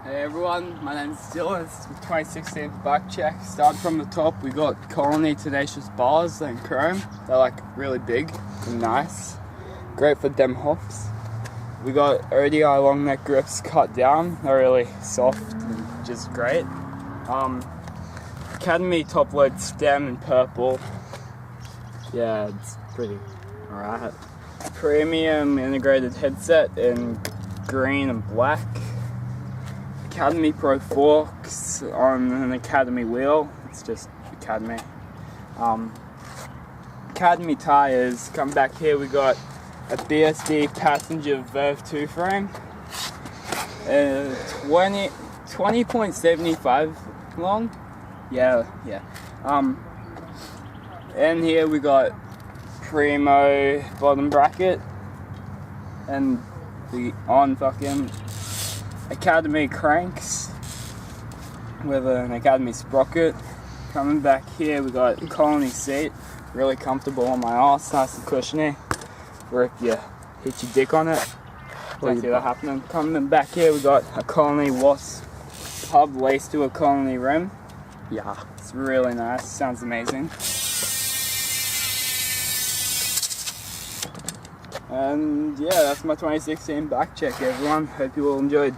Hey everyone, my name's Dylan. It's 2016 bike check. Started from the top, we got Colony tenacious bars and chrome. They're like really big and nice. Great for dem hops. We got ODI long neck grips cut down. They're really soft and just great. Academy top load stem in purple. Yeah, it's pretty alright. Premium integrated headset in green and black. Academy Pro forks on an Academy wheel. It's just Academy. Academy tires. Come back here, we got a BSD passenger Verve 2 frame. 20.75 long. Yeah. And here we got Primo bottom bracket and the Academy cranks with an Academy sprocket. Coming back here, we got a Colony seat, really comfortable on my ass, nice and cushiony for if you hit your dick on it. Don't see that happening. Coming back here, we got a Colony Wasp hub laced to a Colony rim. Yeah, it's really nice, sounds amazing. And yeah, that's my 2016 bike check, everyone. Hope you all enjoyed.